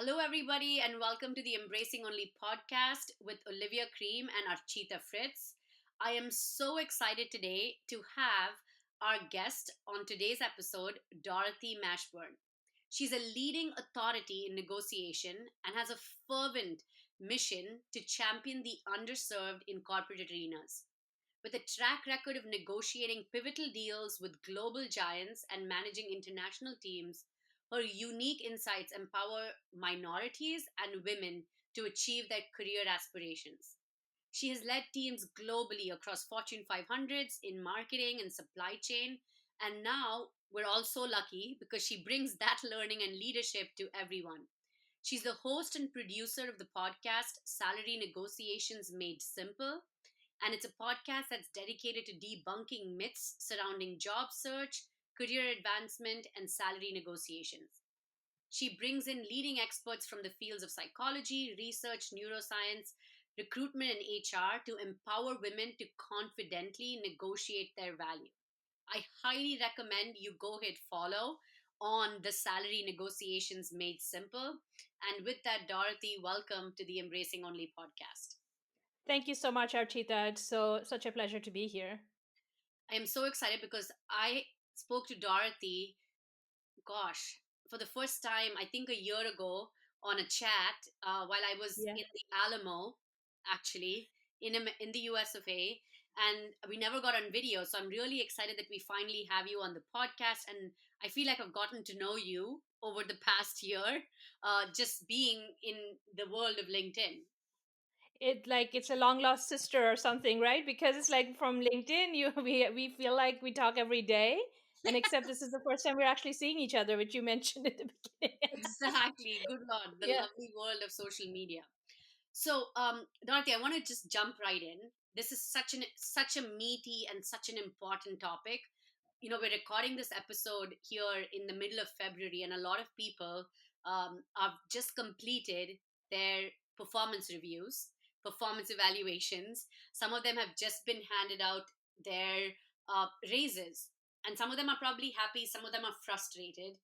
Hello, everybody, and welcome to the Embracing Only podcast with Olivia Cream and Archita Fritz. I am so excited today to have our guest on today's episode, Dorothy Mashburn. She's a leading authority in negotiation and has a fervent mission to champion the underserved in corporate arenas. With a track record of negotiating pivotal deals with global giants and managing international teams, her unique insights empower minorities and women to achieve their career aspirations. She has led teams globally across Fortune 500s in marketing and supply chain, and now we're all so lucky because she brings that learning and leadership to everyone. She's the host and producer of the podcast Salary Negotiations Made Simple, and it's a podcast that's dedicated to debunking myths surrounding job search, career advancement, and salary negotiations. She brings in leading experts from the fields of psychology, research, neuroscience, recruitment, and HR to empower women to confidently negotiate their value. I highly recommend you go hit follow on the Salary Negotiations Made Simple. And with that, Dorothy, welcome to the Embracing Only podcast. Thank you so much, Archita. It's such a pleasure to be here. I am so excited because I spoke to Dorothy, gosh, for the first time, I think a year ago on a chat while I was Yeah. in the Alamo, actually, in the US of A. And we never got on video. So I'm really excited that we finally have you on the podcast. And I feel like I've gotten to know you over the past year, just being in the world of LinkedIn. It's a long lost sister or something, right? Because it's like from LinkedIn, you we feel like we talk every day, and except this is the first time we're actually seeing each other, which you mentioned at the beginning. Exactly. Good Lord, the Yeah. lovely world of social media. So, Dorothy, I want to just jump right in. This is such a meaty and such an important topic. You know, we're recording this episode here in the middle of February, and a lot of people have just completed their performance reviews, performance evaluations. Some of them have just been handed out their raises, and some of them are probably happy. Some of them are frustrated.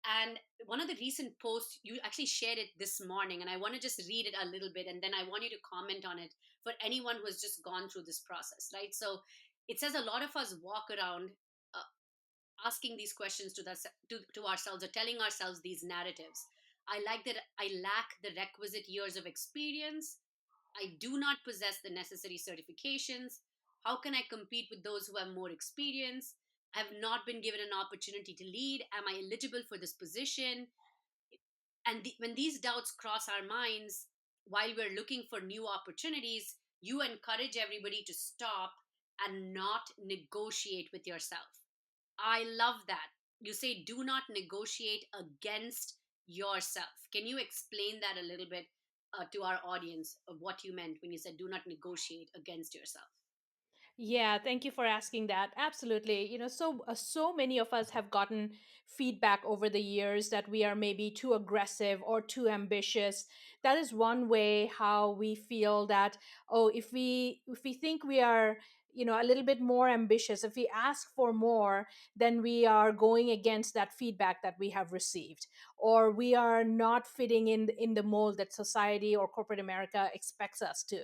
And one of the recent posts, you actually shared it this morning, and I want to just read it a little bit, and then I want you to comment on it for anyone who has just gone through this process, right? So it says a lot of us walk around uh, asking these questions to ourselves or telling ourselves these narratives. I like that I lack the requisite years of experience. I do not possess the necessary certifications. How can I compete with those who have more experience? I have not been given an opportunity to lead. Am I eligible for this position? And when these doubts cross our minds while we're looking for new opportunities, you encourage everybody to stop and not negotiate with yourself. I love that. You say do not negotiate against yourself. Can you explain that a little bit to our audience of what you meant when you said do not negotiate against yourself? Yeah, thank you for asking that. Absolutely. So many of us have gotten feedback over the years that we are maybe too aggressive or too ambitious. That is one way how we feel that, oh, if we think we are, a little bit more ambitious, if we ask for more, then we are going against that feedback that we have received, or we are not fitting in the mold that society or corporate America expects us to.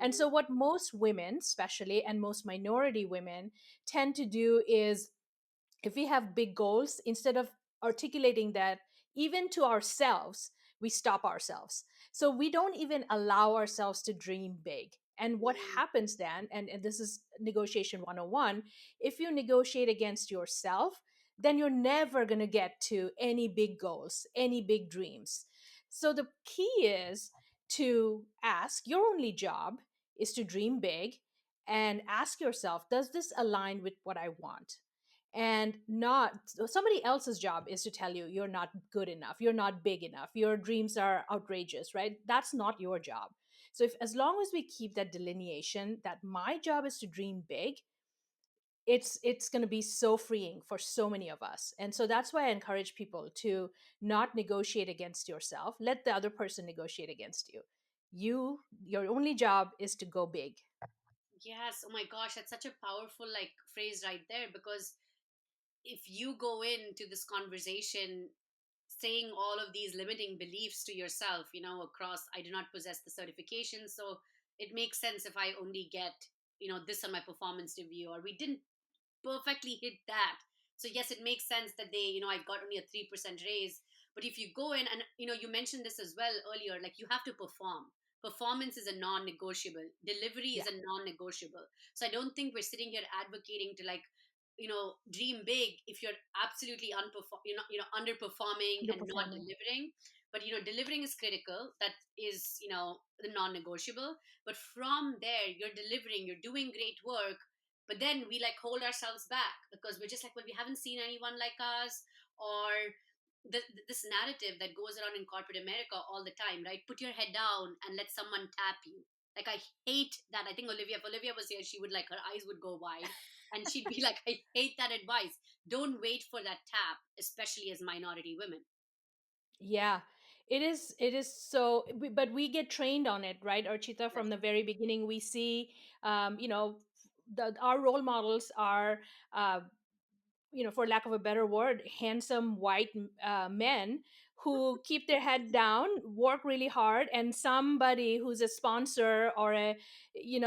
And Mhm. so, what most women, especially, and most minority women tend to do is, if we have big goals, instead of articulating that even to ourselves, we stop ourselves. So we don't even allow ourselves to dream big. And what Mm, happens then, and this is negotiation 101, if you negotiate against yourself, then you're never going to get to any big goals, any big dreams. So the key is to ask, your only job is to dream big and ask yourself, does this align with what I want? And not somebody else's job is to tell you you're not good enough, you're not big enough, your dreams are outrageous, right? That's not your job. So if, as long as we keep that delineation that my job is to dream big, it's going to be so freeing for so many of us. And so that's why I encourage people to not negotiate against yourself, let the other person negotiate against you. Your only job is to go big. yes. Oh my gosh, that's such a powerful like phrase right there because if you go into this conversation saying all of these limiting beliefs to yourself, across, I do not possess the certification, so it makes sense if I only get, this on my performance review, or we didn't perfectly hit that. So yes, it makes sense that they, I got only a 3% raise. But if you go in and, you mentioned this as well earlier, like you have to perform. Performance is a non-negotiable. Delivery Yeah. is a non-negotiable. So I don't think we're sitting here advocating to, like, dream big if you're absolutely underperforming and not Underperforming. delivering. But delivering is critical. That is, the non-negotiable. But from there, you're delivering, you're doing great work, but then we like hold ourselves back because we're just like, well, we haven't seen anyone like us, or this narrative that goes around in corporate America all the time, right? Put your head down and let someone tap you. Like, I hate that. I think Olivia, if Olivia was here, she would, like, her eyes would go wide and she'd be like, I hate that advice. Don't wait for that tap, especially as minority women. Yeah, it is so, but we get trained on it, right, Archita? Yes. From the very beginning, we see, our role models are, uh, for lack of a better word, handsome white men who keep their head down, work really hard, and somebody who's a sponsor or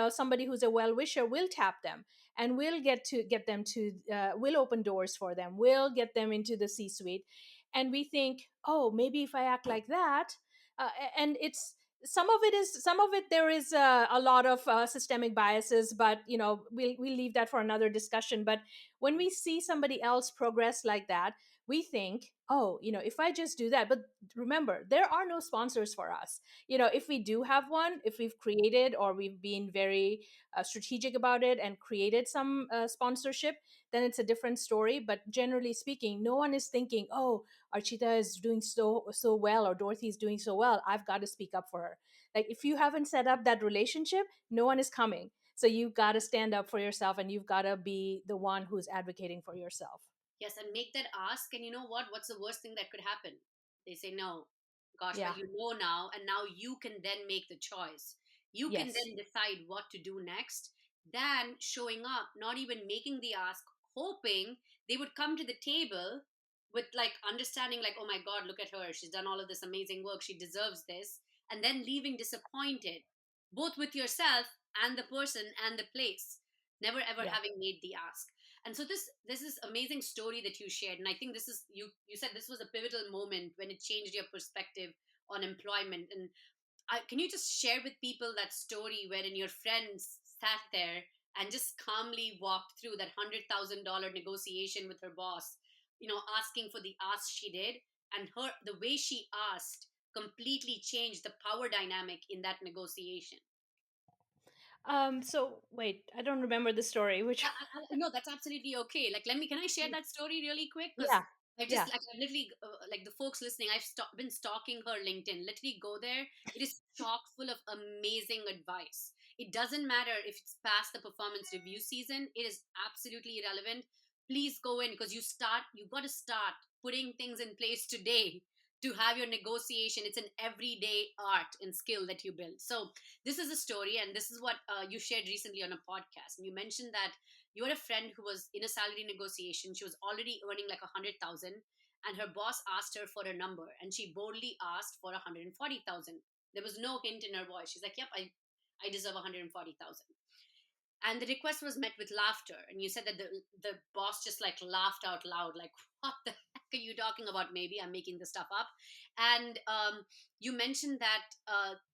somebody who's a well wisher will tap them and will get them to, will open doors for them, will get them into the C suite, and we think, oh, maybe if I act like that, and it's some of it there is a lot of systemic biases, but we'll leave that for another discussion. But when we see somebody else progress like that, we think, oh, if I just do that. But remember, there are no sponsors for us. If we do have one, if we've created or we've been very strategic about it and created some sponsorship, then it's a different story. But generally speaking, no one is thinking, oh, Archita is doing so well, or Dorothy is doing so well, I've got to speak up for her. Like, if you haven't set up that relationship, no one is coming. So you've got to stand up for yourself, and you've got to be the one who's advocating for yourself. Yes, and make that ask. And you know what? What's the worst thing that could happen? They say no. Gosh, well, Yeah. you know now, and now you can then make the choice. You can Yes. then decide what to do next, than showing up, not even making the ask, hoping they would come to the table with, like, understanding, like, oh my God, look at her. She's done all of this amazing work. She deserves this. And then leaving disappointed, both with yourself and the person and the place, never ever Yeah. having made the ask. And so this is amazing story that you shared, and I think this is, you said this was a pivotal moment when it changed your perspective on employment. And can you just share with people that story wherein your friends sat there and just calmly walked through that $100,000 negotiation with her boss, asking for the ask she did, and the way she asked completely changed the power dynamic in that negotiation. So wait, I don't remember the story. Which No, that's absolutely okay. Like, can I share that story really quick? Because yeah, Like, yeah. I've literally, like, the folks listening, been stalking her LinkedIn. Literally go there. It is chock full of amazing advice. It doesn't matter if it's past the performance review season, it is absolutely irrelevant. Please go in, because you got to start putting things in place today to have your negotiation. It's an everyday art and skill that you build. So, this is a story, and this is what you shared recently on a podcast. And you mentioned that you had a friend who was in a salary negotiation. She was already earning like 100,000, and her boss asked her for a number, and she boldly asked for 140,000. There was no hint in her voice. She's like, "Yep, I deserve 140,000." And the request was met with laughter. And you said that the boss just, like, laughed out loud, like, what the heck are you talking about? Maybe I'm making this stuff up. And you mentioned that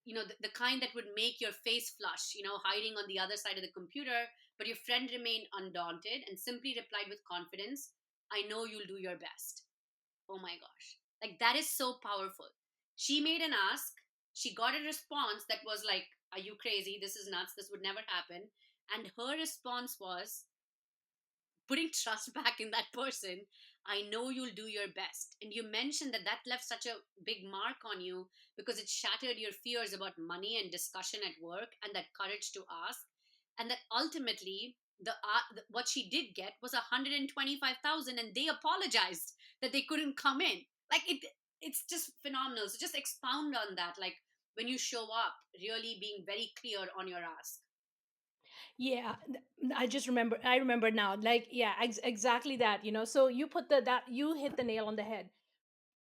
the kind that would make your face flush, hiding on the other side of the computer. But your friend remained undaunted and simply replied with confidence, I know you'll do your best. Oh my gosh, like, that is so powerful. She made an ask, she got a response that was like, are you crazy? This is nuts, this would never happen. And her response was, putting trust back in that person, I know you'll do your best. And you mentioned that that left such a big mark on you, because it shattered your fears about money and discussion at work, and that courage to ask. And that ultimately, what she did get was 125,000, and they apologized that they couldn't come in. Like, it's just phenomenal. So just expound on that, like, when you show up, really being very clear on your ask. Yeah, I remember now. Like, yeah, exactly that. So you put that you hit the nail on the head.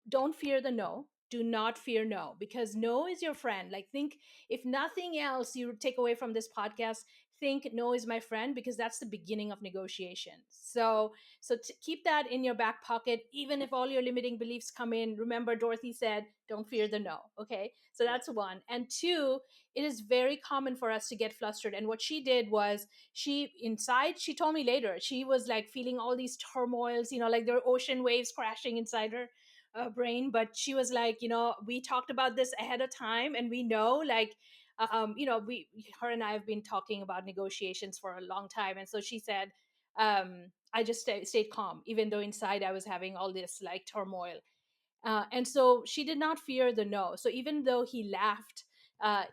don't fear the no. Do not fear no, because no is your friend. Like, think, if nothing else you take away from this podcast, think no is my friend, because that's the beginning of negotiation. So keep that in your back pocket. Even if all your limiting beliefs come in, remember Dorothy said, don't fear the no. Okay, so Yeah. that's one. And two, it is very common for us to get flustered. And what she did was, she told me later, she was like feeling all these turmoils, like there were ocean waves crashing inside her brain. But she was like, we talked about this ahead of time, and we know, like, we her and I have been talking about negotiations for a long time. And so she said, I just stayed calm, even though inside I was having all this like turmoil. And so she did not fear the no. So even though he laughed,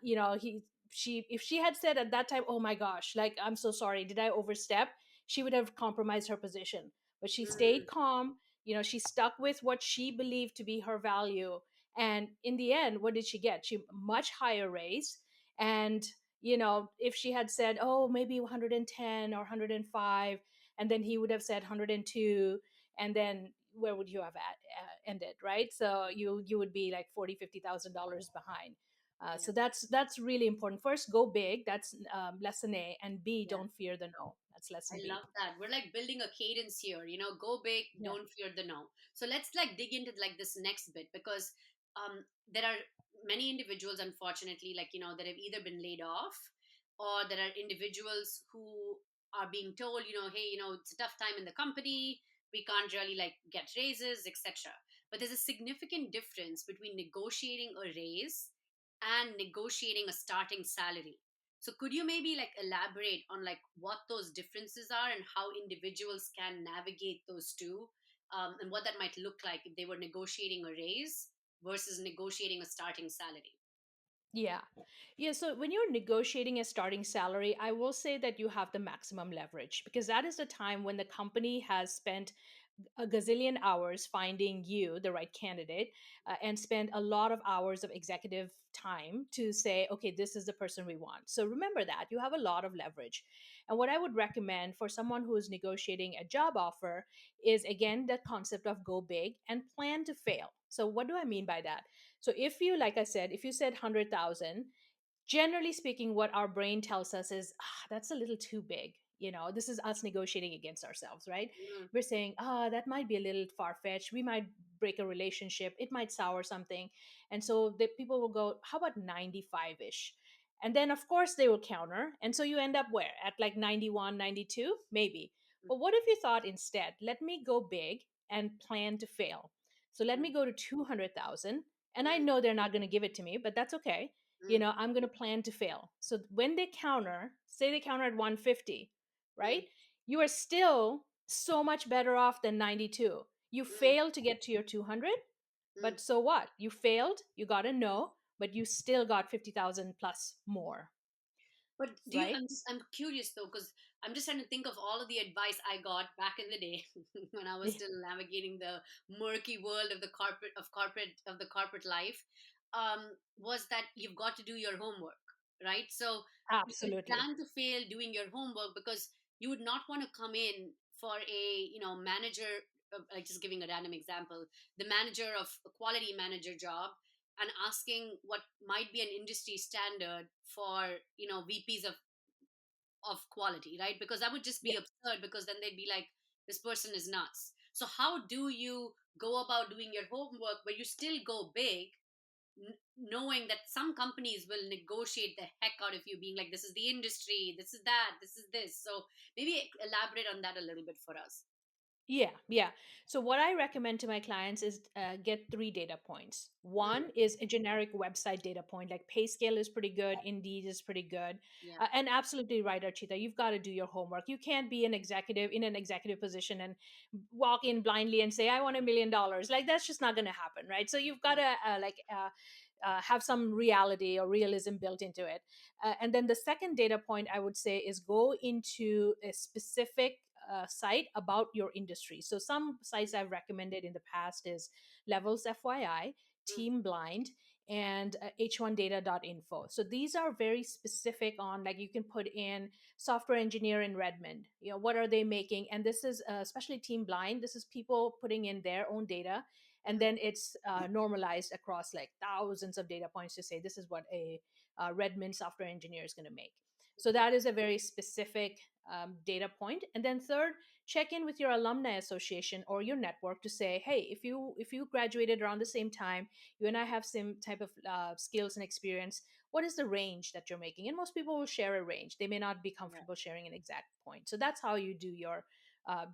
he she if she had said at that time, "Oh my gosh, like, I'm so sorry, did I overstep?" She would have compromised her position. But she stayed Mm, calm. She stuck with what she believed to be her value. And in the end, what did she get? She much higher raise. And if she had said, "Oh, maybe 110 or 105," and then he would have said 102, and then where would you have ended, right? So you would be like 40, $50,000 behind. yeah. So that's really important. First, go big. That's lesson A. And B, Yeah. don't fear the no. That's I lesson B. love that. We're like building a cadence here, go big, Yeah. don't fear the no. So let's like dig into like this next bit, because there are many individuals, unfortunately, like, that have either been laid off, or there are individuals who are being told, hey, it's a tough time in the company. We can't really like get raises, etc. But there's a significant difference between negotiating a raise and negotiating a starting salary. So could you maybe like elaborate on like what those differences are and how individuals can navigate those two, and what that might look like if they were negotiating a raise versus negotiating a starting salary? Yeah. Yeah. So when you're negotiating a starting salary, I will say that you have the maximum leverage, because that is the time when the company has spent a gazillion hours finding you the right candidate, and spend a lot of hours of executive time to say, okay, this is the person we want. So remember that you have a lot of leverage. And what I would recommend for someone who is negotiating a job offer is, again, the concept of go big and plan to fail. So what do I mean by that? So if you, like I said, if you said 100,000, generally speaking, what our brain tells us is, that's a little too big. This is us negotiating against ourselves, right? Mm, We're saying, that might be a little far fetched. We might break a relationship. It might sour something. And so the people will go, how about 95 ish? And then, of course, they will counter. And so you end up where? At like 91, 92, maybe. mm, But what if you thought instead, let me go big and plan to fail? So let mm, me go to 200,000. And I mm, know they're not going to give it to me, but that's okay. mm, I'm going to plan to fail. So when they counter, say they counter at 150, right? mm, You are still so much better off than 92. You mm, failed to get to your 200, mm. but so what? You failed, you got a no, but you still got 50,000 plus more, But do you? right? I'm curious though, because I'm just trying to think of all of the advice I got back in the day when I was Yeah, still navigating the murky world of the corporate life. Was that you've got to do your homework, right? So you would absolutely. plan to fail doing your homework, because you would not want to come in for a manager. Like, just giving a random example, the manager of a quality manager job, and asking what might be an industry standard for VPs of quality, right? Because that would just be Yeah. absurd, because then they'd be like, this person is nuts. So how do you go about doing your homework where you still go big, knowing that some companies will negotiate the heck out of you, being like, this is the industry, this is that, this is this. So maybe elaborate on that a little bit for us. Yeah, yeah. So what I recommend to my clients is, get three data points. Mm, One is a generic website data point, like PayScale is pretty good, Indeed is pretty good, yeah. and absolutely right, Archita. You've got to do your homework. You can't be an executive in an executive position and walk in blindly and say, "I want $1 million." Like, that's just not going to happen, right? So you've got Yeah. to have some reality or realism built into it. And then the second data point I would say is, go into a specific site about your industry. So some sites I've recommended in the past is Levels FYI, Mm, Team Blind, and h1data.info. So these are very specific on, like, you can put in software engineer in Redmond. What are they making? And this is especially Team Blind. This is people putting in their own data and then it's normalized across like thousands of data points to say this is what a Redmond software engineer is going to make. So that is a very specific data point. And then third, check in with your alumni association or your network to say, hey, if you graduated around the same time, you and I have same type of skills and experience, what is the range that you're making? And most people will share a range. They may not be Yeah. comfortable sharing an exact point. So that's how you do your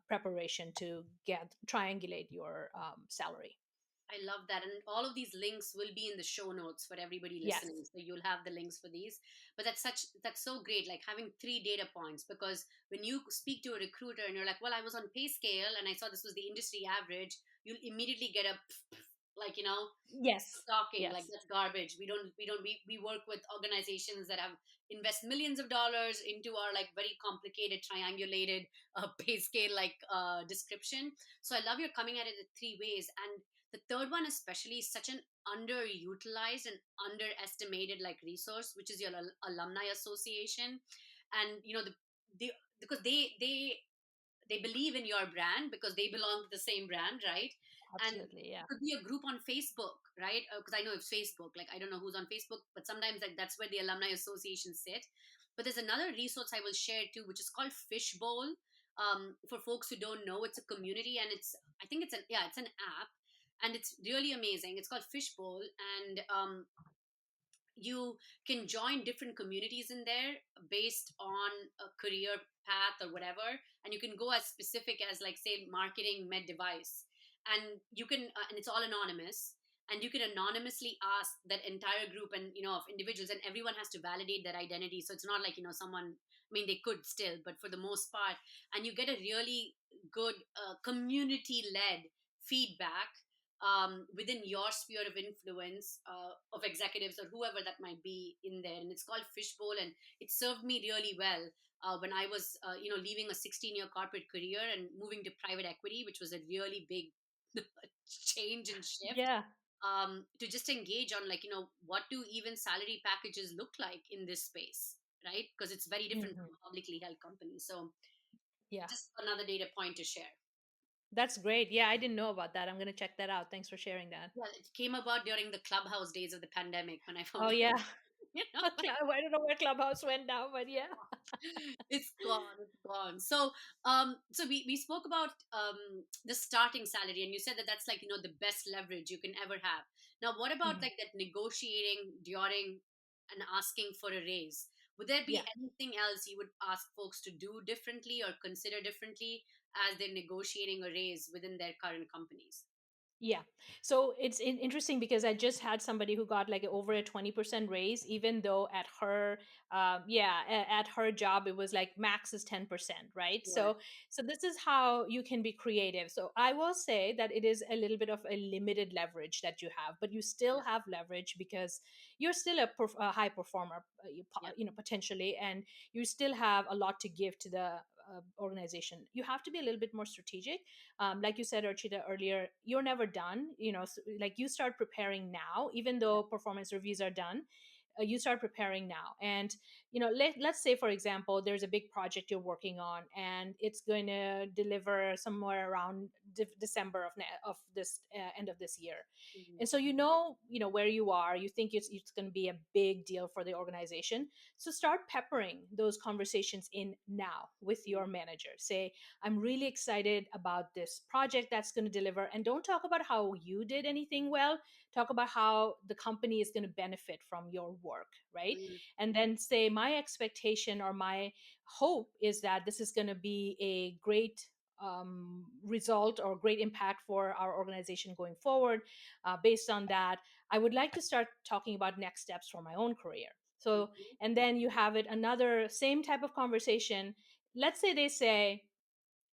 preparation to get triangulate your salary. I love that. And all of these links will be in the show notes for everybody listening. Yes. So you'll have the links for these. But that's so great, like having three data points, because when you speak to a recruiter and you're like, well, I was on pay scale and I saw this was the industry average, you'll immediately get a like, Yes. talking like Yes. that's garbage. We work with organizations that have invest millions of dollars into our like very complicated triangulated pay scale like description. So I love you're coming at it in three ways. And the third one especially is such an underutilized and underestimated like resource, which is your alumni association. And the because they believe in your brand because they belong to the same brand, right? And Absolutely. it Yeah. could be a group on Facebook, right? Because I know it's Facebook. Like I don't know who's on Facebook, but sometimes like that's where the alumni association sit. But there's another resource I will share too, which is called Fishbowl. For folks who don't know, it's a community, and I think it's an app, and it's really amazing. It's called Fishbowl, and you can join different communities in there based on a career path or whatever, and you can go as specific as like say marketing med device, and you can and it's all anonymous, and you can anonymously ask that entire group and of individuals, and everyone has to validate their identity. So it's not like someone, I mean, they could still, but for the most part, and you get a really good community led feedback within your sphere of influence of executives or whoever that might be in there. And it's called Fishbowl, and it served me really well when I was, leaving a 16-year corporate career and moving to private equity, which was a really big change and shift. Yeah. To just engage on like what do even salary packages look like in this space, right? Because it's very different Hmm. from a publicly held company. So Yeah. just another data point to share. That's great. Yeah, I didn't know about that. I'm going to check that out. Thanks for sharing that. Well, it came about during the Clubhouse days of the pandemic when I found Oh, out, yeah. you know, I don't know where Clubhouse went now, but yeah. it's gone, it's gone. So, so we spoke about the starting salary, and you said that that's like the best leverage you can ever have. Now, what about Mhm. like that negotiating during and asking for a raise? Would there be Yeah. anything else you would ask folks to do differently or consider differently as they're negotiating a raise within their current companies? Yeah. So it's interesting because I just had somebody who got like over a 20% raise, even though at her, at her job, it was like max is 10%, right? Sure. So this is how you can be creative. So I will say that it is a little bit of a limited leverage that you have, but you still Yeah. have leverage because you're still a high performer, Yeah. potentially, and you still have a lot to give to the organization. You have to be a little bit more strategic, like you said, Archita, earlier, you're never done. Like you start preparing now, even Yeah. though performance reviews are done. You start preparing now, and let's say, for example, there's a big project you're working on and it's going to deliver somewhere around December of this end of this year. Mhm. And so you know where you are, you think it's going to be a big deal for the organization. So start peppering those conversations in now with Mhm. your manager. Say, I'm really excited about this project that's going to deliver. And don't talk about how you did anything well. Talk about how the company is going to benefit from your work, right? Mhm. And then say, my expectation or my hope is that this is going to be a great result or great impact for our organization going forward. Based on that, I would like to start talking about next steps for my own career. So, Mhm. and then you have it another same type of conversation. Let's say they say,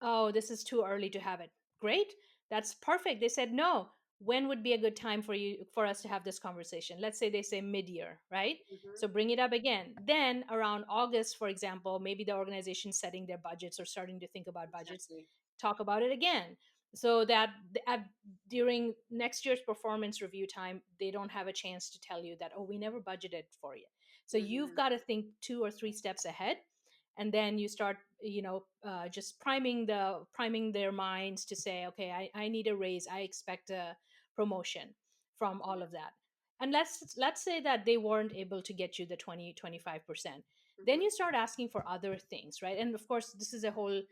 oh, this is too early to have it. Great. That's perfect. They said no. When would be a good time for us to have this conversation? Let's say they say mid-year, right? Mhm. So bring it up again. Then around August, for example, maybe the organization's setting their budgets or starting to think about budgets. Exactly. Talk about it again. So that during next year's performance review time, they don't have a chance to tell you that, oh, we never budgeted for you. So you've Mhm. got to think 2 or 3 steps ahead, and then you start just priming their minds to say, okay, I need a raise, I expect a promotion from all of Yes. that. And let's say that they weren't able to get you the 20-25%. Then Mm-hmm. you start asking for other things, right? And of course, this is a whole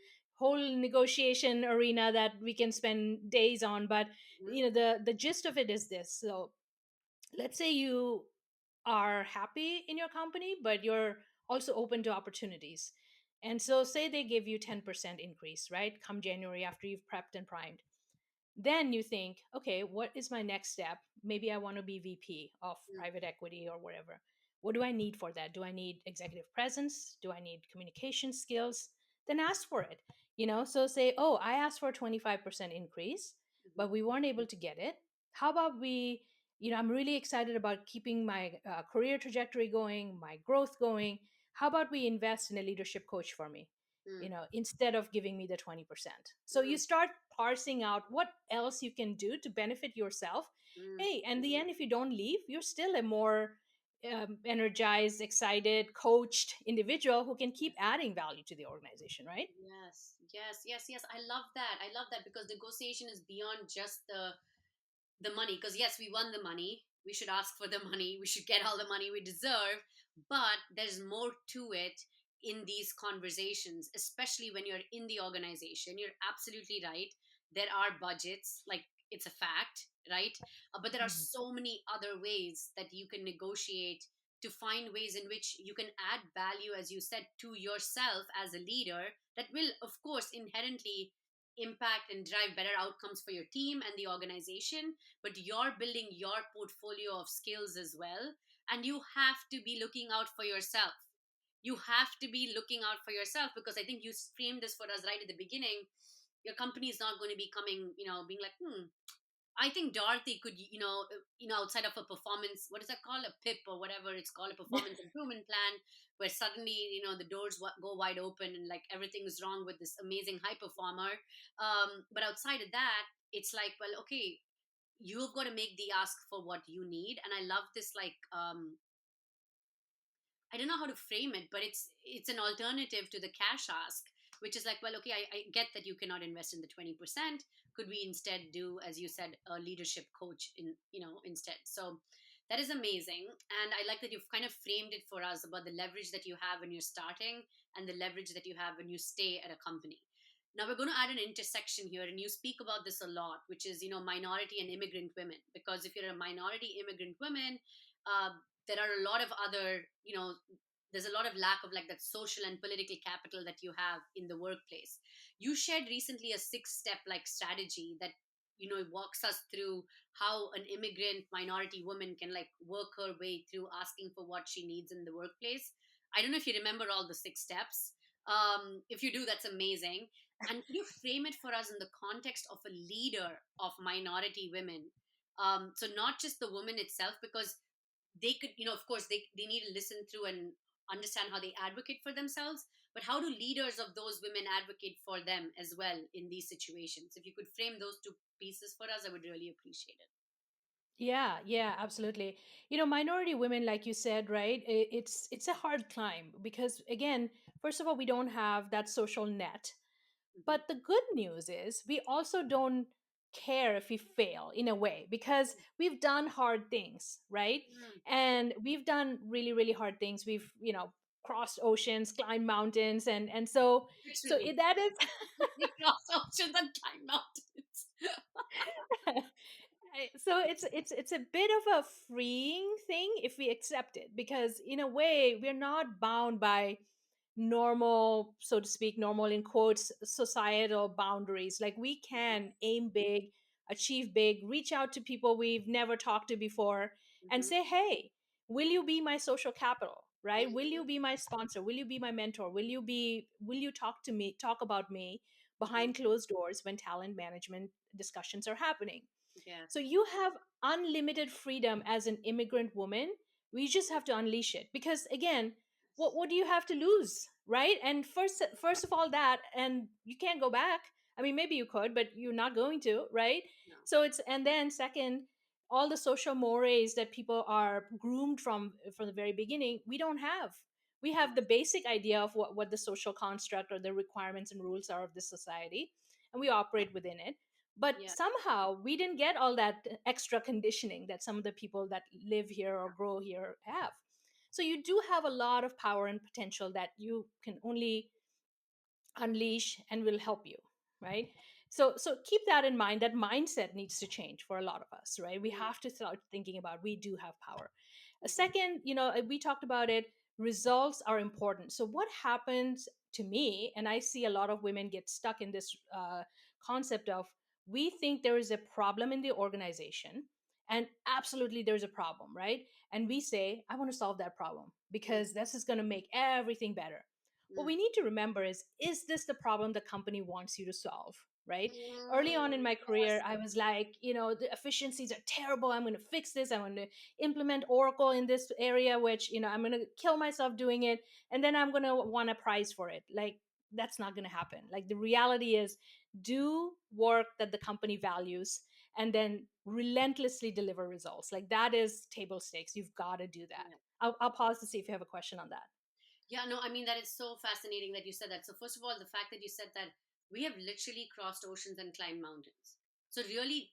negotiation arena that we can spend days on, but Mm-hmm. the gist of it is this. So let's say you are happy in your company, but you're also open to opportunities. And so say they give you 10% increase, right? Come January, after you've prepped and primed. Then you think, okay, what is my next step? Maybe I want to be VP of private equity or whatever. What do I need for that? Do I need executive presence? Do I need communication skills? Then ask for it. So say, oh, I asked for a 25% increase, Mm-hmm. but we weren't able to get it. How about I'm really excited about keeping my career trajectory going, my growth going. How about we invest in a leadership coach for me? Instead of giving me the 20%. So you Mm-hmm. start parsing out what else you can do to benefit yourself. Mm-hmm. Hey, and the end, if you don't leave, you're still a more energized, excited, coached individual who can keep adding value to the organization, right? Yes, yes, yes, yes. I love that. I love that because negotiation is beyond just the money. Because yes, we won the money. We should ask for the money. We should get all the money we deserve. But there's more to it in these conversations, especially when you're in the organization. You're absolutely right. There are budgets, like it's a fact, right? But there are Mhm. so many other ways that you can negotiate to find ways in which you can add value, as you said, to yourself as a leader that will, of course, inherently impact and drive better outcomes for your team and the organization. But you're building your portfolio of skills as well. And you have to be looking out for yourself. You have to be looking out for yourself because I think you framed this for us right at the beginning. Your company is not going to be coming, being like, I think Dorothy could, outside of a performance, what is that called? A PIP or whatever it's called, a performance improvement plan, where suddenly, the doors go wide open and like everything is wrong with this amazing high performer. But outside of that, it's like, well, okay, you've got to make the ask for what you need. And I love this, like, I don't know how to frame it, but it's an alternative to the cash ask, which is like, well, okay, I get that you cannot invest in the 20%. Could we instead do, as you said, a leadership coach instead? So that is amazing. And I like that you've kind of framed it for us about the leverage that you have when you're starting and the leverage that you have when you stay at a company. Now we're going to add an intersection here, and you speak about this a lot, which is, minority and immigrant women. Because if you're a minority immigrant woman, uh, there are a lot of other, there's a lot of lack of like that social and political capital that you have in the workplace. You shared recently a 6 step like strategy that walks us through how an immigrant minority woman can like work her way through asking for what she needs in the workplace. I don't know if you remember all the 6 steps. If you do, that's amazing. And could you frame it for us in the context of a leader of minority women? So not just the woman itself, because they could, of course, they need to listen through and understand how they advocate for themselves, but how do leaders of those women advocate for them as well in these situations? If you could frame those two pieces for us, I would really appreciate it. Yeah, yeah, absolutely. Minority women, like you said, right? It's a hard climb because, again, first of all, we don't have that social net. Hmm. But the good news is we also don't care if we fail in a way because we've done hard things, right? Mm. And we've done really, really hard things. We've, crossed oceans, climbed mountains, and Literally. that is We cross oceans and climb mountains. so it's a bit of a freeing thing if we accept it, because in a way we're not bound by normal, so to speak, normal in quotes, societal boundaries. Like, we can aim big, achieve big, reach out to people we've never talked to before and Hmm. say, hey, will you be my social capital, right? Will you Hmm. be my sponsor? Will you be my mentor? Will you talk about me Hmm. behind closed doors when talent management discussions are happening? So Yes. you have unlimited freedom as an immigrant woman. We just have to unleash it, because, again, what do you have to lose, right? And first of all, that, and you can't go back. I mean, maybe you could, but you're not going to, right? No. So it's, and then second, all the social mores that people are groomed from the very beginning, we don't have. We have the Yes. basic idea of what the social construct or the requirements and rules are of this society, and we operate within it. But Yeah. somehow we didn't get all that extra conditioning that some of the people that live here or grow here have. So you do have a lot of power and potential that you can only unleash and will help you, right? So keep that in mind. That mindset needs to change for a lot of us, right? We Mm, have to start thinking about we do have power. A mhm, second, we talked about it, results are important. So what happens to me, and I see a lot of women get stuck in this concept of, we think there is a problem in the organization, and absolutely there's a problem, right? And we say, I want to solve that problem mm, because this is going to make everything better. What mm. we need to remember is this the problem the company wants you to solve, right? Early on in Mm, my career, yes. I was like, the efficiencies are terrible. I'm going to fix this. I'm going to implement Oracle in this area, which, I'm going to kill myself doing it. And then I'm going to want a prize for it. Like, that's not going to happen. Like, the reality is, do work that the company values and then relentlessly deliver results. Like, that is table stakes. You've got to do that. Yeah. I'll pause to see if you have a question on that. Yeah, no, I mean, that is so fascinating that you said that. So, first of all, the fact that you said that we have literally crossed oceans and climbed mountains. So, really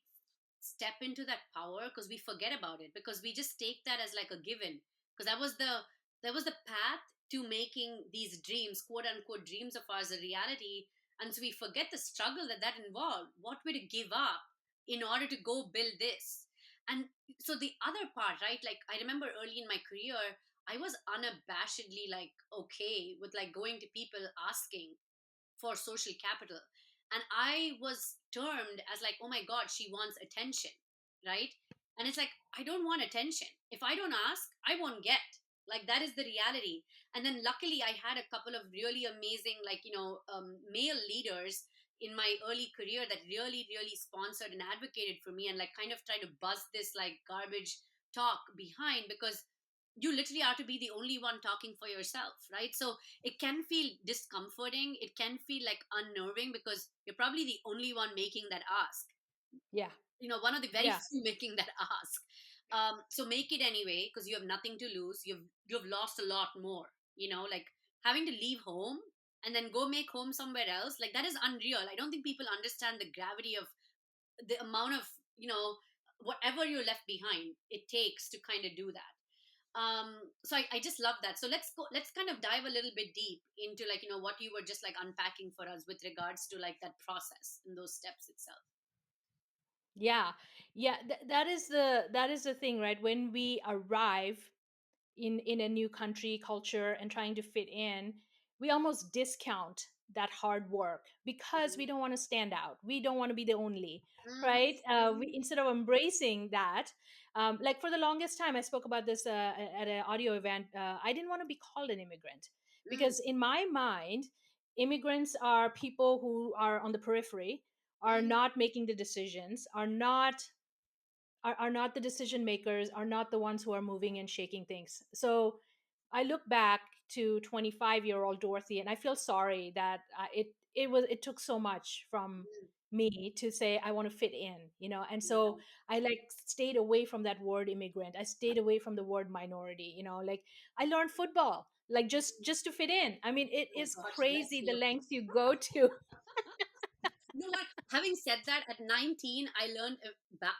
step into that power, because we forget about it, because we just take that as like a given, because that was the path to making these dreams, quote unquote dreams of ours, a reality. And so we forget the struggle that involved, what we to give up in order to go build this. And so the other part, right, like I remember early in my career, I was unabashedly like okay with like going to people asking for social capital. And I was termed as like, oh my God, she wants attention, right? And it's like, I don't want attention. If I don't ask, I won't get. Like, that is the reality. And then luckily, I had a couple of really amazing, like, male leaders in my early career that really, really sponsored and advocated for me and like kind of tried to buzz this like garbage talk behind, because you literally are to be the only one talking for yourself, right? So it can feel discomforting, it can feel like unnerving, because you're probably the only one making that ask, Yeah. one of the very Yeah. few making that ask. So make it anyway, because you have nothing to lose. You've lost a lot more, like having to leave home and then go make home somewhere else, like that is unreal. I don't think people understand the gravity of the amount of, whatever you're left behind it takes to kind of do that. So I just love that. So let's kind of dive a little bit deep into like, what you were just like unpacking for us with regards to like that process and those steps itself. Yeah. Yeah, that is the thing, right? When we arrive in a new country culture and trying to fit in, we almost discount that hard work because we Mhm. don't want to stand out, we don't want to be the only, Mhm. right? We, instead of embracing that, like for the longest time, I spoke about this at an audio event, I didn't want to be called an immigrant Mm, because in my mind, immigrants are people who are on the periphery, are mm, not making the decisions, are not the decision makers, are not the ones who are moving and shaking things. So I look back to 25-year-old Dorothy, and I feel sorry that it took so much from mm. me to say I want to fit in, and so Yeah. I like stayed away from that word immigrant. I stayed away from the word minority. Like I learned football, like just to fit in. I mean, it Oh is gosh, bless crazy the you. lengths you go to. You know what? Having said that, at 19, I learned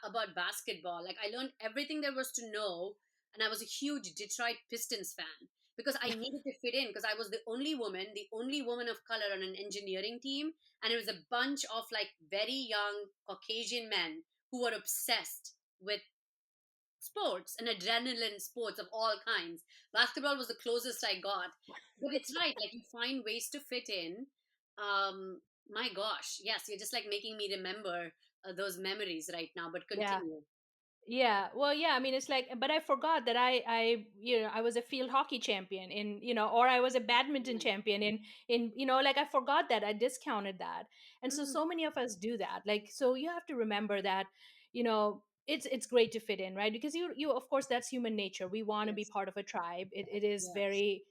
about basketball. Like, I learned everything there was to know, and I was a huge Detroit Pistons fan because I needed to fit in because I was the only woman of color on an engineering team, and it was a bunch of like very young Caucasian men who were obsessed with sports and adrenaline sports of all kinds. Basketball was the closest I got. But it's right, like you find ways to fit in. My gosh, yes, you're just like making me remember those memories right now, but Yeah. continue. Yeah, well, yeah. I mean, it's like, but I forgot that I was a field hockey champion in, or I was a badminton Yeah. champion in, like I forgot that, I discounted that, and so Mm, so many of us do that. Like, so you have to remember that, it's great to fit in, right? Because you of course that's human nature. We want to be yes, part of a tribe. It is yes, very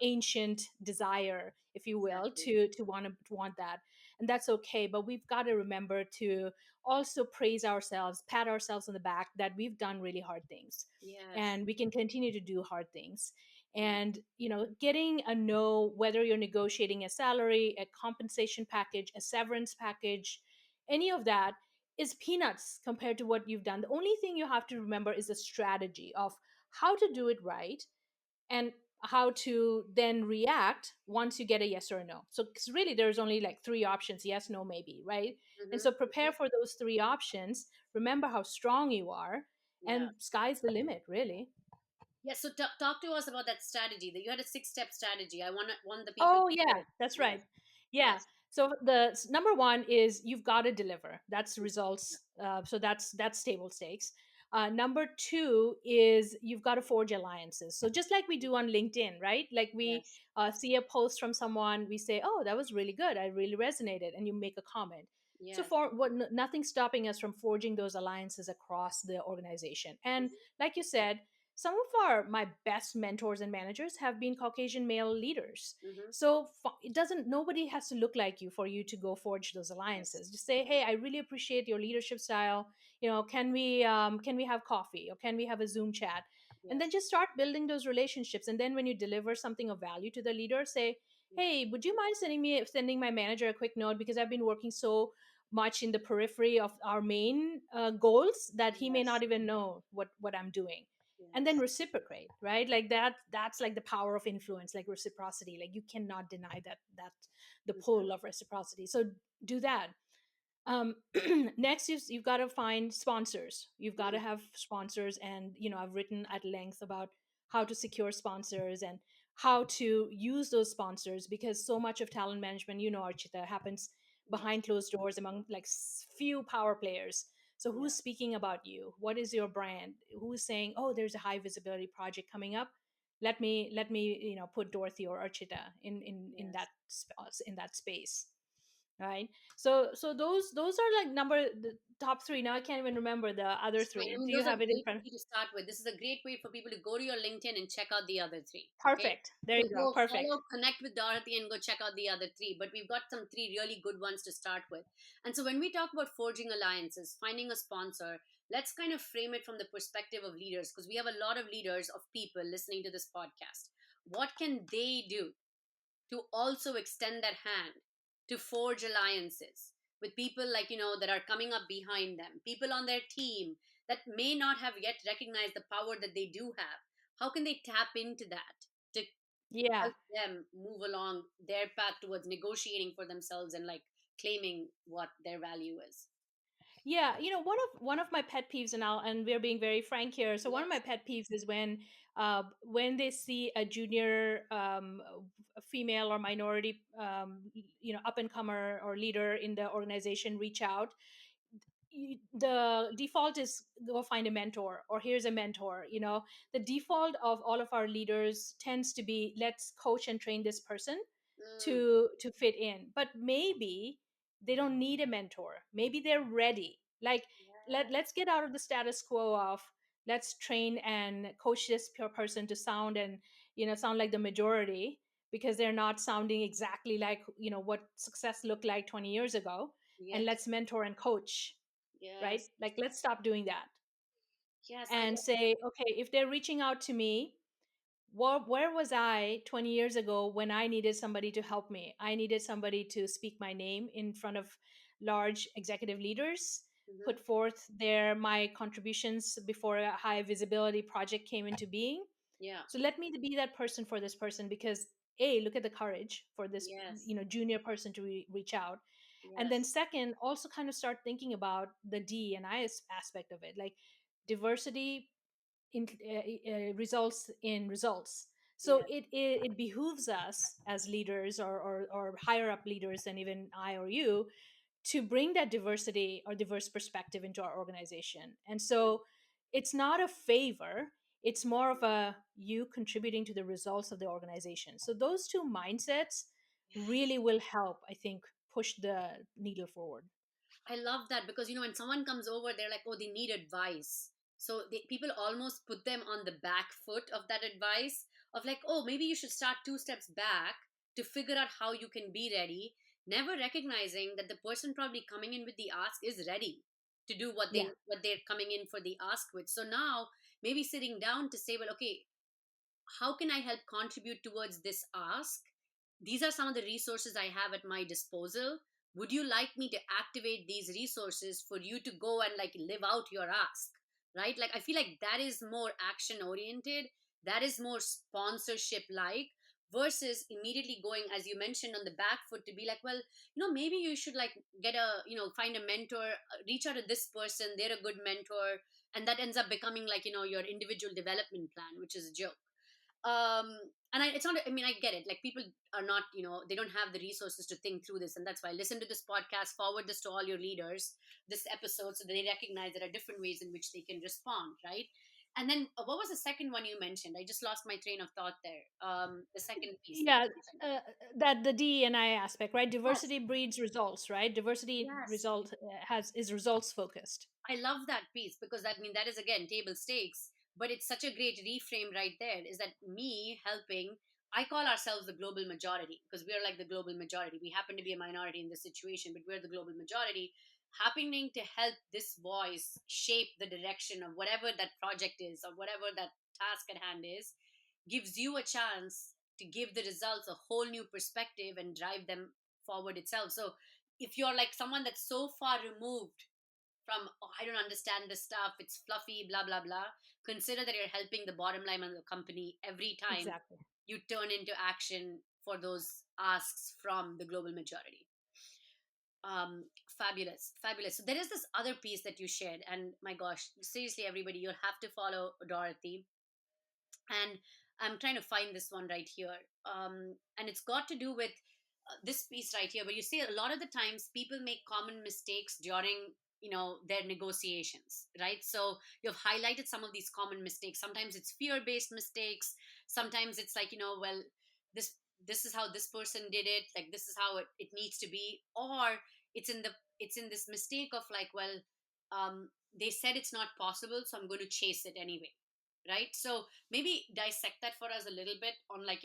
ancient desire, if you will, exactly. to want that, and that's okay. But we've got to remember to also praise ourselves, pat ourselves on the back that we've done really hard things Yes, and we can continue to do hard things. yeah. And, getting a no, whether you're negotiating a salary, a compensation package, a severance package, any of that, is peanuts compared to what you've done. The only thing you have to remember is the strategy of how to do it right, and how to then react once you get a yes or a no. So 'cause really there's only like three options: yes, no, maybe, right? And so Mm-hmm. prepare for those three options. Remember how strong you are, Yeah. and sky's the limit, really. Yeah. So talk to us about that strategy. That you had a six-step strategy. I want the people Oh to hear yeah, it. that's right. Yes. Yeah. Yes. So the number one is you've got to deliver. That's Yeah. results. So that's table stakes. Number two is you've got to forge alliances. So just like we do on LinkedIn, right? Like we Yes. see a post from someone, we say, "Oh, that was really good. I really resonated," and you make a comment. So Yes. for what, nothing's stopping us from forging those alliances across the organization. And Mm-hmm. like you said, some of our my best mentors and managers have been Caucasian male leaders. Mm-hmm. So it doesn't, nobody has to look like you for you to go forge those Yes. alliances. Just say, hey, I really appreciate your leadership style. Can we have coffee, or can we have a Zoom chat? And then Yes. just start building those relationships. And then when you deliver something of value to the leader, say, Yeah. hey, would you mind sending my manager a quick note, because I've been working so much in the periphery of our main goals that he may Yes. not even know what I'm doing. And then Yes. reciprocate, right? Like that's like the power of influence, like reciprocity. Like you cannot deny that the Mm-hmm. pull of reciprocity. So do that. Next is you've got to find sponsors. You've got to Mm-hmm. have sponsors. And I've written at length about how to secure sponsors and how to use those sponsors, because so much of talent management, Archita, happens Yes. behind closed doors among like few power players. So Yeah. who's speaking about you? What is your brand? Who's saying, oh, there's a high visibility project coming up, let me put Dorothy or Archita in Yes. in that space, right? So those are like the top three. Now I can't even remember the other It's fine. three. I mean, Do you those are have it in great front? three to start with. This is a great way for people to go to your LinkedIn and check out the other three. Okay. Perfect. There So you go. go Perfect. follow, connect with Dorothy and go check out the other three. But we've got some three really good ones to start with. And so when we talk about forging alliances, finding a sponsor, let's kind of frame it from the perspective of leaders, because we have a lot of leaders of people listening to this podcast. What can they do to also extend that hand to forge alliances with people, like, that are coming up behind them, people on their team that may not have yet recognized the power that they do have? How can they tap into that to Yeah. help them move along their path towards negotiating for themselves and like claiming what their value is? Yeah, one of my pet peeves, and we're being very frank here. So one of my Yes. pet peeves is when they see a junior a female or minority up and comer or leader in the organization reach out. The default is go find a mentor, or here's a mentor. The default of all of our leaders tends to be, let's coach and train this person Mm, to fit in. But maybe they don't need a mentor. Maybe they're ready. Like, let's yes. get out of the status quo of, let's train and coach this pure person to sound like the majority, because they're not sounding exactly like what success looked like 20 years ago. And Yes. let's mentor and coach, right? Yes. Like, let's stop doing that Yes, I and love that. say, okay, if they're reaching out to me, where was I 20 years ago when I needed somebody to help me? I needed somebody to speak my name in front of large executive leaders, Hmm. put forth my contributions before a high visibility project came into being. Yeah. So let me be that person for this person, because look at the courage for this Yes. junior person to reach out. And then Yes. second, also kind of start thinking about the D and I aspect of it. Like, diversity results in results. So Yes. it behooves us as leaders, or higher up leaders than even I or you, to bring that diversity or diverse perspective into our organization. And Yes. so it's not a favor, it's more of a you contributing to the results of the organization. So those two mindsets really will help, I think, push the needle forward. I love that, because when someone comes over, they're like, oh, they need advice. So people almost put them on the back foot of that advice of like, oh, maybe you should start two steps back to figure out how you can be ready, never recognizing that the person probably coming in with the ask is ready to do Yeah. what they're coming in for the ask with. So now maybe sitting down to say, well, okay, how can I help contribute towards this ask? These are some of the resources I have at my disposal. would you like me to activate these resources for you to go and like live out your ask, right? Like I feel like that is more action oriented, that is more sponsorship like, versus immediately going, as you mentioned, on the back foot to be like, well, maybe you should like get a, find a mentor, reach out to this person, they're a good mentor, and that ends up becoming like, your individual development plan, which is a joke. And it's not, I mean, I get it, like people are not, they don't have the resources to think through this, and that's why listen to this podcast, forward this to all your leaders, this episode, so that they recognize there are different ways in which they can respond, right? And then what was the second one you mentioned? I just lost my train of thought there. The second piece that Yeah, you mentioned. that the DEI aspect, right? Yes, Diversity breeds results, right? Diversity yes, result has is results focused. I love that piece, because that, I mean, that is again table stakes, but it's such a great reframe right there. Is that me helping? I call ourselves the global majority because we are like the global majority. We happen to be a minority in this situation, but we're the global majority, happening to help this voice shape the direction of whatever that project is or whatever that task at hand is, gives you a chance to give the results a whole new perspective and drive them forward itself. So if you're like someone that's so far removed from, oh, I don't understand this stuff, it's fluffy, blah blah blah, consider that you're helping the bottom line of the company every time Exactly. you turn into action for those asks from the global majority. Fabulous, fabulous. So there is this other piece that you shared, and my gosh, seriously everybody, you'll have to follow Dorothy. And I'm trying to find this one right here. And it's got to do with this piece right here, where you say a lot of the times people make common mistakes during, their negotiations, right? So you've highlighted some of these common mistakes. Sometimes it's fear based mistakes, sometimes it's like, well, this is how this person did it, like this is how it needs to be, or it's in this mistake of like, well, they said it's not possible, so I'm going to chase it anyway, right? So maybe dissect that for us a little bit on, like,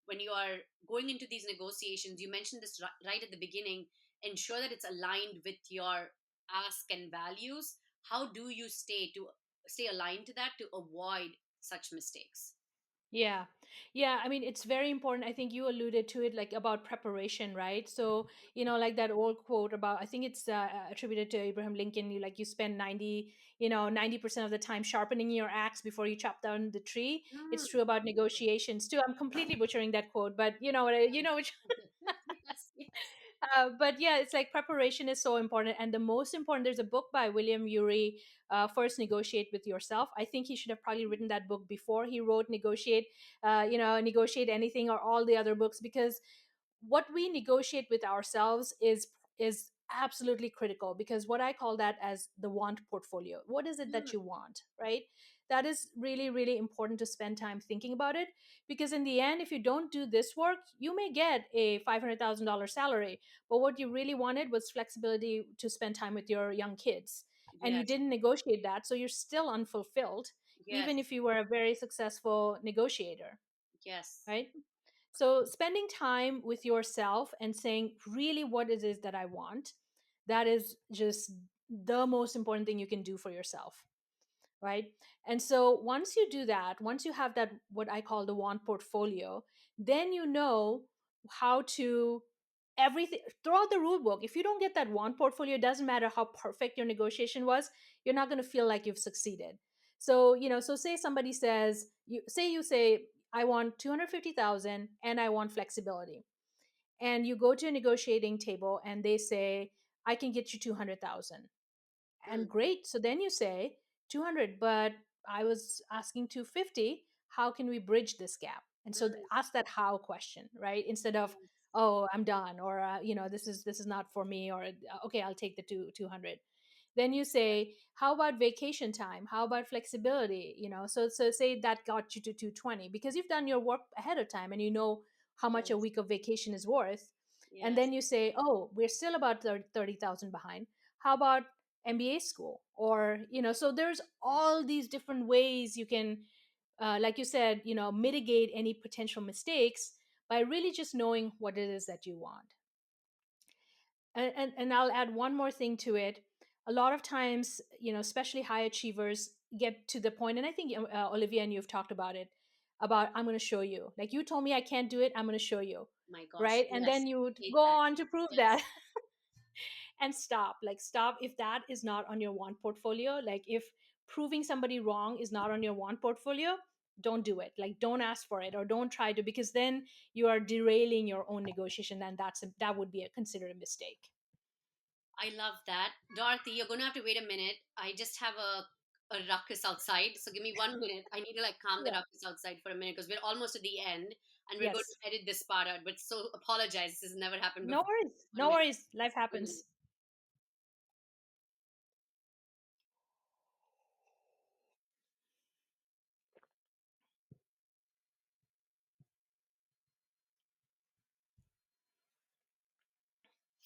when you are going into these negotiations, you mentioned this right at the beginning, ensure that it's aligned with your ask and values. How do you stay aligned to that to avoid such mistakes? Yeah. Yeah. I mean, it's very important. I think you alluded to it, like about preparation, right? So, like that old quote about, I think it's attributed to Abraham Lincoln, like you spend 90% of the time sharpening your axe before you chop down the tree. It's true Mm. about negotiations too. I'm completely butchering that quote, but which Yes, yes. but yeah, it's like preparation is so important, and the most important. There's a book by William Ury, First Negotiate with Yourself. I think he should have probably written that book before he wrote Negotiate Anything or all the other books, because what we negotiate with ourselves is absolutely critical, because what I call that as the want portfolio. What is it that Mm. you want, right? That is really, really important to spend time thinking about it, because in the end, if you don't do this work, you may get a $500,000 salary, but what you really wanted was flexibility to spend time with your young kids, and you Yes, didn't negotiate that, so you're still unfulfilled, even yes, if you were a very successful negotiator, yes. right? So spending time with yourself and saying really what it is that I want, that is just the most important thing you can do for yourself, right? And so once you do that, once you have that, what I call the want portfolio, then you know how to everything throughout the rule book. If you don't get that want portfolio, it doesn't matter how perfect your negotiation was, you're not going to feel like you've succeeded. So, so say somebody says, you say, I want 250,000 and I want flexibility. And you go to a negotiating table and they say, I can get you 200,000, and Mm. great. So then you say 200, but I was asking 250. How can we bridge this gap? And so Mm. ask that how question, right? Instead of, Yes, oh, I'm done, or this is not for me, or okay, I'll take the 200. Then you say, how about vacation time? How about flexibility? So say that got you to 220 because you've done your work ahead of time and you know how much a yes, week of vacation is worth. And yes, then you say, oh, we're still about 30,000 behind. How about MBA school? Or, so there's yes. all these different ways you can, like you said, mitigate any potential mistakes by really just knowing what it is that you want. And I'll add one more thing to it. A lot of times, especially high achievers get to the point, and I think Olivia and you've talked about it, about I'm going to show you. Like you told me I can't do it, I'm going to show you, My gosh, right? And then yes. you would Hate go that. on to prove Yes, that. And stop. Like, stop if that is not on your want portfolio. Like, if proving somebody wrong is not on your want portfolio, don't do it. Like, don't ask for it or don't try to, because then you are derailing your own negotiation, and that would be a considered a mistake. I love that. Dorothy, you're going to have to wait a minute. I just have a ruckus outside. So give me 1 minute. I need to like calm the Yeah. ruckus outside for a minute because we're almost at the end and we're going Yes. to edit this part out. But so apologize. This has never happened No before. worries. One No minute. worries. Life 1 minute. happens.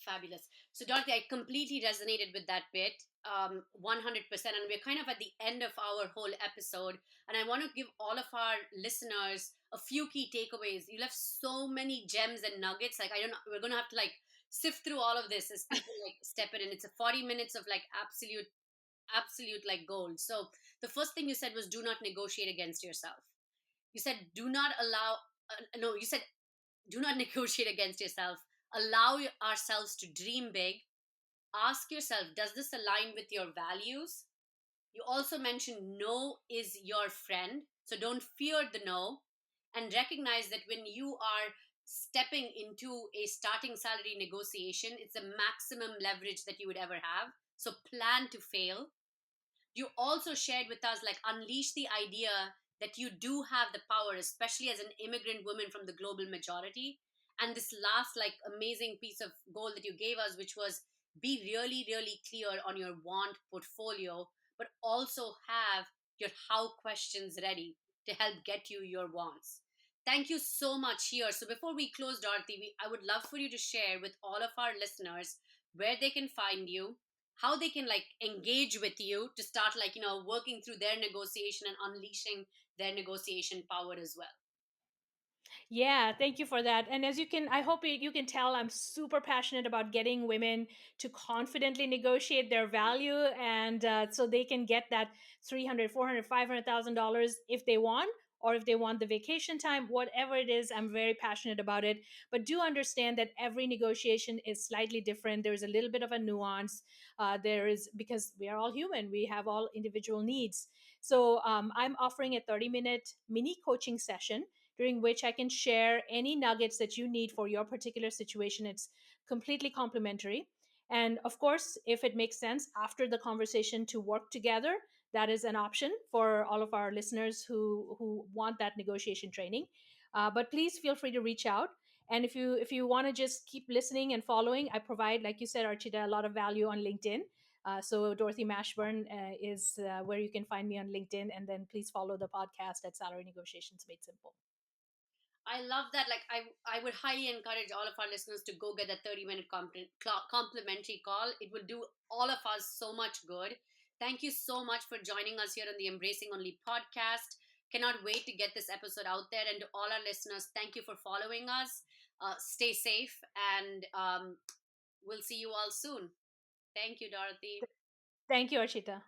Fabulous. So, Dorothy, I completely resonated with that bit, 100%. And we're kind of at the end of our whole episode. And I want to give all of our listeners a few key takeaways. You left so many gems and nuggets. Like, I don't know, we're going to have to like sift through all of this as people like step in. And it's a 40 minutes of like absolute like gold. So, the first thing you said was do not negotiate against yourself. You said do not allow, no, you said do not negotiate against yourself. Allow ourselves to dream big. Ask yourself, does this align with your values? You also mentioned no is your friend. So don't fear the no, and recognize that when you are stepping into a starting salary negotiation, it's the maximum leverage that you would ever have. So plan to fail. You also shared with us like unleash the idea that you do have the power, especially as an immigrant woman from the global majority. And this last like amazing piece of gold that you gave us, which was be really clear on your want portfolio, but also have your how questions ready to help get you your wants. Thank you so much here. So before we close, Dorothy, I would love for you to share with all of our listeners where they can find you, how they can like engage with you to start like working through their negotiation and unleashing their negotiation power as well. Yeah, thank you for that. And as you can, I hope you can tell, I'm super passionate about getting women to confidently negotiate their value, and so they can get that 300, 400, $500,000 if they want, or if they want the vacation time, whatever it is. I'm very passionate about it. But do understand that every negotiation is slightly different. There's a little bit of a nuance. There is, because we are all human, we have all individual needs. So I'm offering a 30-minute mini coaching session during which I can share any nuggets that you need for your particular situation. It's completely complimentary. And of course, if it makes sense after the conversation to work together, that is an option for all of our listeners who want that negotiation training. But please feel free to reach out. And if you want to just keep listening and following, I provide, like you said, Archita, a lot of value on LinkedIn. So Dorothy Mashburn is where you can find me on LinkedIn, and then please follow the podcast at Salary Negotiations Made Simple. I love that. Like I would highly encourage all of our listeners to go get a 30-minute complimentary call. It will do all of us so much good. Thank you so much for joining us here on the Embracing Only podcast. Cannot wait to get this episode out there. And to all our listeners, thank you for following us. Stay safe, and we'll see you all soon. Thank you, Dorothy. Thank you, Archita.